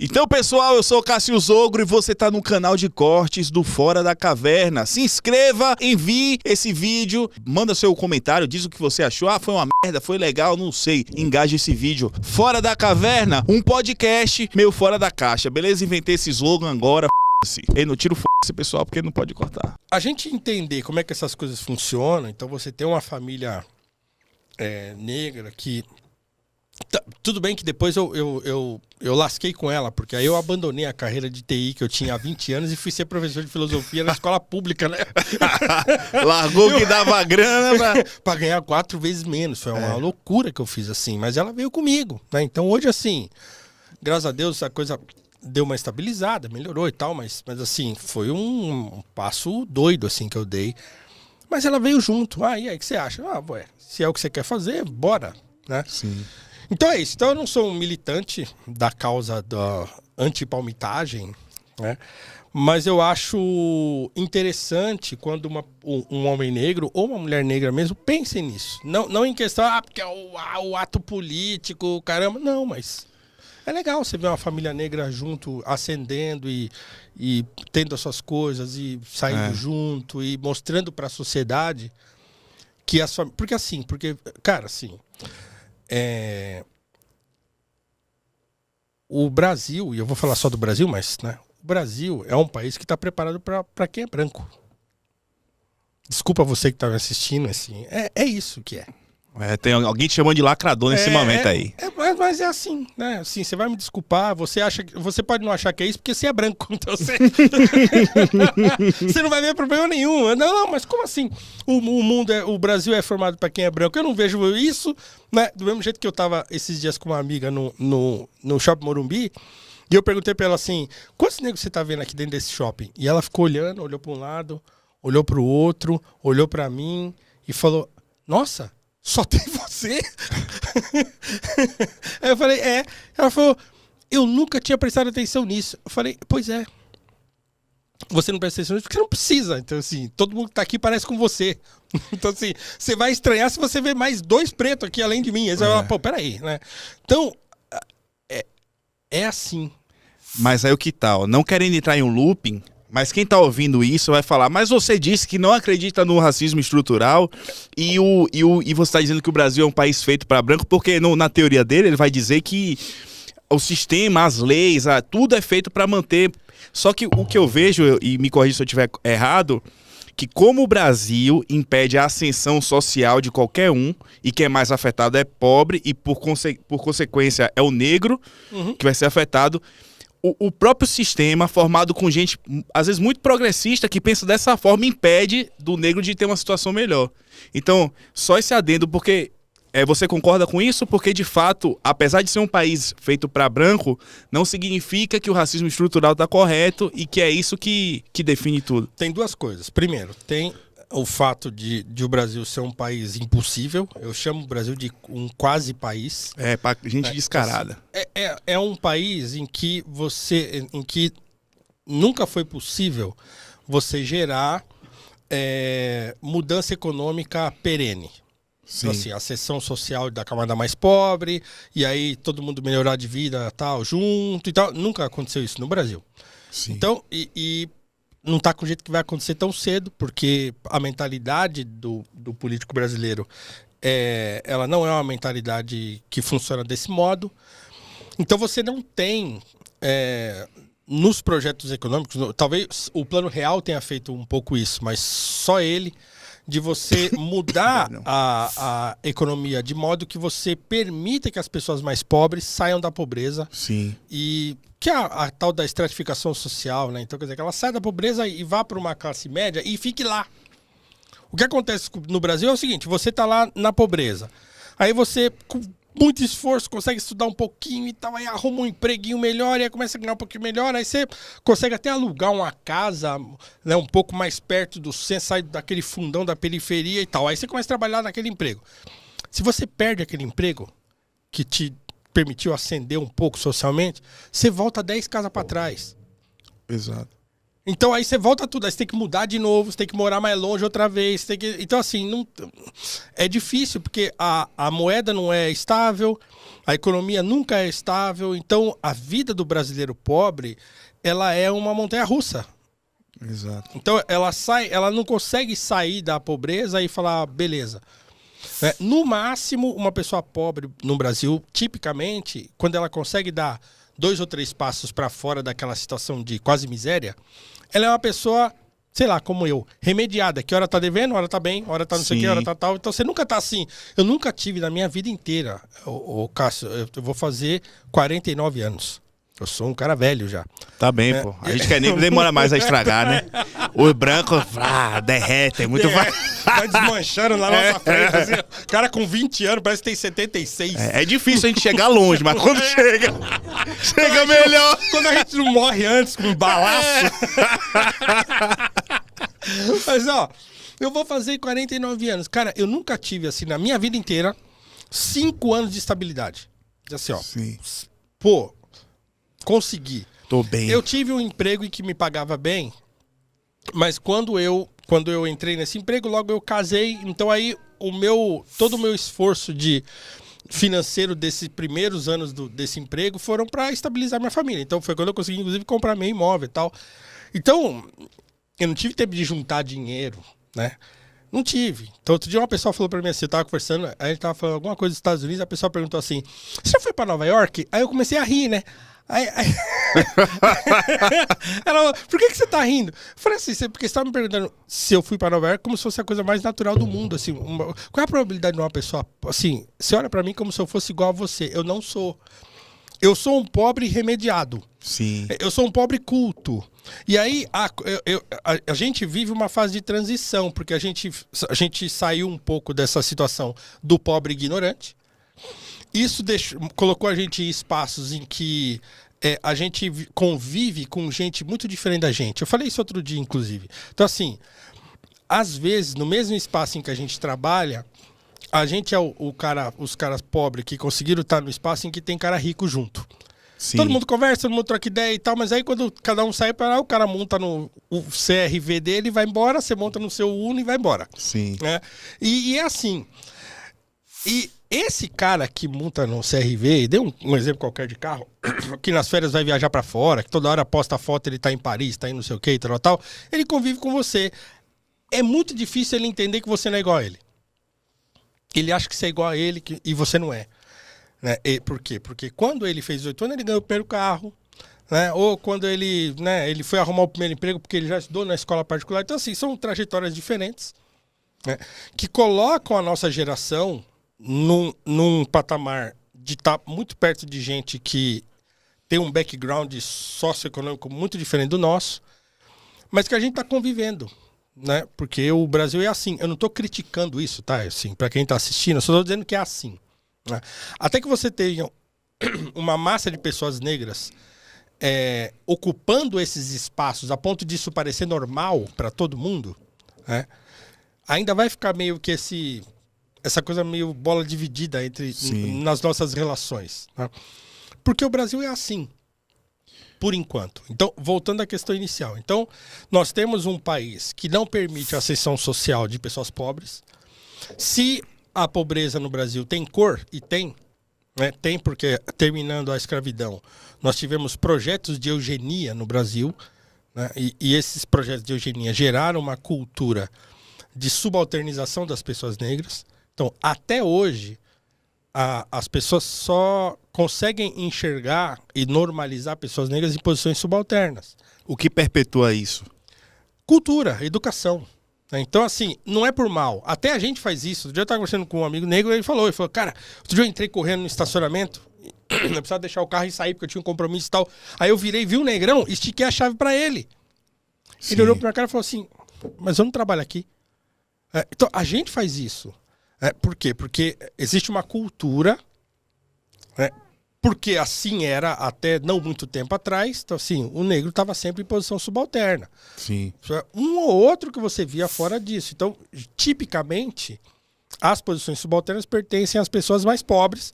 Então, pessoal, eu sou o Cássio Zogro e você tá no canal de cortes do Fora da Caverna. Se inscreva, envie esse vídeo, manda seu comentário, diz o que você achou. Ah, foi uma merda, foi legal, não sei. Engaje esse vídeo. Fora da Caverna, um podcast meio fora da caixa, beleza? Inventei esse slogan agora, f***se. Ei, não tira o f***se, pessoal, porque não pode cortar. A gente entender como é que essas coisas funcionam, então você tem uma família negra que... Tudo bem que depois eu lasquei com ela, porque aí eu abandonei a carreira de TI que eu tinha há 20 anos e fui ser professor de filosofia na escola pública, né? Largou que dava grana pra ganhar 4 vezes menos. Foi uma loucura que eu fiz assim, mas ela veio comigo, né? Então hoje, assim, graças a Deus a coisa deu uma estabilizada, melhorou e tal, mas assim, foi um passo doido assim que eu dei. Mas ela veio junto. Ah, e aí, o que você acha? Ah, ué, se é o que você quer fazer, bora, né? Sim. Então é isso. Então eu não sou um militante da causa da antipalmitagem, né? Mas eu acho interessante quando um homem negro ou uma mulher negra mesmo pensem nisso. Não em questão, porque é o ato político, caramba. Não, mas é legal você ver uma família negra junto, ascendendo e tendo as suas coisas e saindo junto e mostrando para a sociedade que as famílias... Cara, assim... O Brasil, e eu vou falar só do Brasil, mas né, o Brasil é um país que está preparado para quem é branco. Desculpa você que está me assistindo, assim, é isso que é. Tem alguém te chamando de lacrador nesse momento aí. Mas é assim, né? Assim, você vai me desculpar, você pode não achar que é isso porque você é branco, então você não vai ver problema nenhum. Não, mas como assim? O Brasil é formado para quem é branco. Eu não vejo isso, né? Do mesmo jeito que eu tava esses dias com uma amiga no Shopping Morumbi, e eu perguntei para ela assim: quantos negros você tá vendo aqui dentro desse shopping? E ela ficou olhando, olhou para um lado, olhou para o outro, olhou para mim e falou: nossa, só tem você? Aí eu falei, Ela falou, eu nunca tinha prestado atenção nisso. Eu falei, pois é. Você não presta atenção nisso porque você não precisa. Então, assim, todo mundo que tá aqui parece com você. Então, assim, você vai estranhar se você ver mais 2 pretos aqui além de mim. Aí você vai falar, pô, peraí, né? Então, é assim. Mas aí o que tal? Não querendo entrar em um looping... Mas quem tá ouvindo isso vai falar, mas você disse que não acredita no racismo estrutural e você tá dizendo que o Brasil é um país feito para branco, porque na teoria dele ele vai dizer que o sistema, as leis, tudo é feito para manter. Só que o que eu vejo, e me corrija se eu estiver errado, que como o Brasil impede a ascensão social de qualquer um, e quem é mais afetado é pobre, e por consequência é o negro que vai ser afetado. O próprio sistema, formado com gente, às vezes, muito progressista, que pensa dessa forma, impede do negro de ter uma situação melhor. Então, só esse adendo, porque você concorda com isso? Porque, de fato, apesar de ser um país feito para branco, não significa que o racismo estrutural está correto e que é isso que define tudo. Tem 2 coisas. Primeiro, tem o fato de o Brasil ser um país impossível. Eu chamo o Brasil de um quase país. Pra gente descarada. É um país em que nunca foi possível você gerar mudança econômica perene. Então, assim, ascensão social da camada mais pobre, e aí todo mundo melhorar de vida tal, junto e tal. Nunca aconteceu isso no Brasil. Sim. Então, não tá com o jeito que vai acontecer tão cedo, porque a mentalidade do político brasileiro ela não é uma mentalidade que funciona desse modo. Então você não tem nos projetos econômicos, talvez o Plano Real tenha feito um pouco isso, mas só ele, de você mudar a economia de modo que você permita que as pessoas mais pobres saiam da pobreza. Sim. E que é a tal da estratificação social, né? Então, quer dizer, que ela sai da pobreza e vá para uma classe média e fique lá. O que acontece no Brasil é o seguinte, você tá lá na pobreza. Aí você, com muito esforço, consegue estudar um pouquinho e tal, aí arruma um empreguinho melhor, e aí começa a ganhar um pouquinho melhor, aí você consegue até alugar uma casa, né, um pouco mais perto do centro, sai daquele fundão da periferia e tal. Aí você começa a trabalhar naquele emprego. Se você perde aquele emprego que te permitiu ascender um pouco socialmente, você volta 10 casas para trás. Exato. Então aí você volta tudo, aí você tem que mudar de novo, você tem que morar mais longe outra vez. Então assim, não... é difícil, porque a moeda não é estável, a economia nunca é estável. Então a vida do brasileiro pobre, ela é uma montanha-russa. Exato. Então ela não consegue sair da pobreza e falar, beleza. No máximo, uma pessoa pobre no Brasil, tipicamente, quando ela consegue dar 2 ou 3 passos para fora daquela situação de quase miséria, ela é uma pessoa, sei lá, como eu, remediada, que hora tá devendo, hora tá bem, hora tá não sei o que, hora tá tal. Então você nunca tá assim. Eu nunca tive na minha vida inteira, Cássio, eu vou fazer 49 anos. Eu sou um cara velho já. Tá bem, pô. A gente quer nem demora mais a estragar, né? O branco derrete, é muito vai desmanchando na nossa frente. Assim, o cara com 20 anos parece que tem 76. É difícil a gente chegar longe, mas quando chega melhor. Quando a gente não morre antes com um balaço. Mas, ó, eu vou fazer 49 anos. Cara, eu nunca tive, assim, na minha vida inteira, 5 anos de estabilidade. Assim, ó. Sim. Pô, consegui. Tô bem. Eu tive um emprego em que me pagava bem, mas quando eu entrei nesse emprego, logo eu casei. Então aí todo o meu esforço financeiro desses primeiros anos desse emprego foram para estabilizar minha família. Então foi quando eu consegui, inclusive, comprar meu imóvel e tal. Então, eu não tive tempo de juntar dinheiro, né? Não tive. Então, outro dia uma pessoa falou pra mim assim, eu tava conversando, aí a gente tava falando alguma coisa dos Estados Unidos, a pessoa perguntou assim, você já foi pra Nova York? Aí eu comecei a rir, né? Aí... Ela falou, por que você tá rindo? Eu falei assim, porque você tava me perguntando se eu fui pra Nova York como se fosse a coisa mais natural do mundo, assim. Qual é a probabilidade de uma pessoa, assim, você olha pra mim como se eu fosse igual a você. Eu não sou. Eu sou um pobre remediado. Sim. Eu sou um pobre culto. E aí, a gente vive uma fase de transição, porque a gente saiu um pouco dessa situação do pobre ignorante. Isso colocou a gente em espaços em que a gente convive com gente muito diferente da gente. Eu falei isso outro dia, inclusive. Então, assim, às vezes, no mesmo espaço em que a gente trabalha, a gente é os caras pobres que conseguiram estar no espaço em que tem cara rico junto. Sim. Todo mundo conversa, todo mundo troca ideia e tal, mas aí quando cada um sai para lá, o cara monta no CRV dele e vai embora, você monta no seu Uno e vai embora. Sim. E é assim. E esse cara que monta no CRV, dê um exemplo qualquer de carro, que nas férias vai viajar para fora, que toda hora posta foto, ele tá em Paris, tá em não sei o que e tal, ele convive com você. É muito difícil ele entender que você não é igual a ele. Ele acha que você é igual a ele e você não é. Né? Por quê? Porque quando ele fez 18 anos, ele ganhou o primeiro carro. Né? Ou quando ele foi arrumar o primeiro emprego porque ele já estudou na escola particular. Então, assim, são trajetórias diferentes, né? Que colocam a nossa geração num patamar de estar muito perto de gente que tem um background socioeconômico muito diferente do nosso, mas que a gente está convivendo. Né? Porque o Brasil é assim. Eu não estou criticando isso, tá? Assim, para quem está assistindo, eu só estou dizendo que é assim. Né? Até que você tenha uma massa de pessoas negras ocupando esses espaços a ponto disso parecer normal para todo mundo, né? Ainda vai ficar meio que essa coisa meio bola dividida nas nossas relações. Né? Porque o Brasil é assim. Por enquanto. Então, voltando à questão inicial. Então, nós temos um país que não permite a ascensão social de pessoas pobres. Se a pobreza no Brasil tem cor, e tem, né? Tem porque, terminando a escravidão, nós tivemos projetos de eugenia no Brasil, né? E esses projetos de eugenia geraram uma cultura de subalternização das pessoas negras. Então, até hoje, as pessoas só conseguem enxergar e normalizar pessoas negras em posições subalternas. O que perpetua isso? Cultura, educação. Então, assim, não é por mal. Até a gente faz isso. Outro dia eu estava conversando com um amigo negro e ele falou, cara, outro dia eu entrei correndo no estacionamento, eu precisava deixar o carro e sair porque eu tinha um compromisso e tal. Aí eu virei, vi um negrão, estiquei a chave para ele. Sim. Ele olhou para minha cara e falou assim, mas eu não trabalho aqui. Então, a gente faz isso. Por quê? Porque existe uma cultura, né? Porque assim era até não muito tempo atrás. Então, assim, o negro estava sempre em posição subalterna. Sim. Um ou outro que você via fora disso. Então, tipicamente, as posições subalternas pertencem às pessoas mais pobres,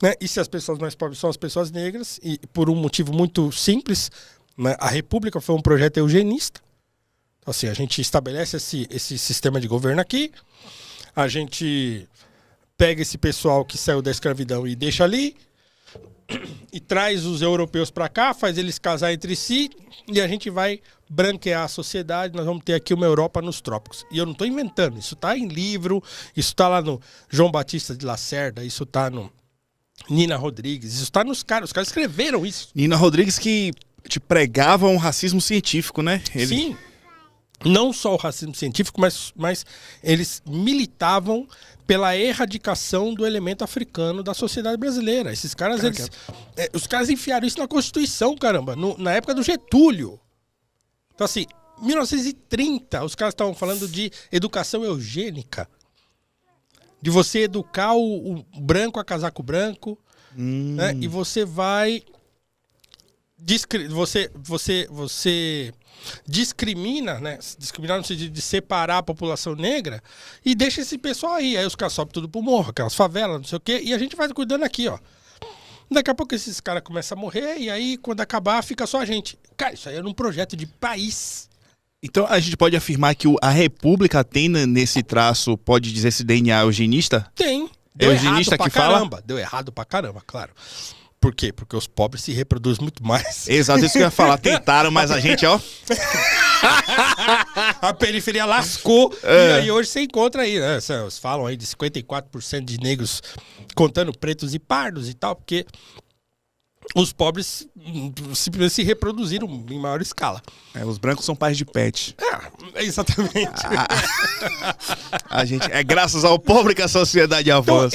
né? E se as pessoas mais pobres são as pessoas negras, e por um motivo muito simples, né? A República foi um projeto eugenista. Então, assim, a gente estabelece esse sistema de governo aqui, a gente pega esse pessoal que saiu da escravidão e deixa ali, e traz os europeus para cá, faz eles casar entre si, e a gente vai branquear a sociedade, nós vamos ter aqui uma Europa nos trópicos. E eu não estou inventando, isso está em livro, isso está lá no João Batista de Lacerda, isso está no Nina Rodrigues, isso está nos caras, os caras escreveram isso. Nina Rodrigues que te pregava um racismo científico, né? Sim, não só o racismo científico, mas eles militavam pela erradicação do elemento africano da sociedade brasileira. Esses caras, os caras enfiaram isso na Constituição, caramba, na época do Getúlio. Então, assim, 1930, os caras estavam falando de educação eugênica. De você educar o branco a casaco branco, né? E você vai... Você discrimina, né? Discriminar no sentido de separar a população negra e deixa esse pessoal aí. Aí os caras sobem tudo pro morro, aquelas favelas, não sei o quê, e a gente vai cuidando aqui, ó. Daqui a pouco esses caras começam a morrer e aí quando acabar fica só a gente. Cara, isso aí era um projeto de país. Então a gente pode afirmar que a República tem nesse traço, pode dizer esse DNA eugenista? Tem. É eugenista que fala? Deu errado pra caramba, claro. Por quê? Porque os pobres se reproduzem muito mais. Exato, isso que eu ia falar. Tentaram, mas a gente, ó... A periferia lascou. E aí hoje você encontra aí, né? Vocês falam aí de 54% de negros, contando pretos e pardos e tal, porque os pobres simplesmente se reproduziram em maior escala. Os brancos são pais de pet. Exatamente. A gente, é graças ao pobre que a sociedade avança.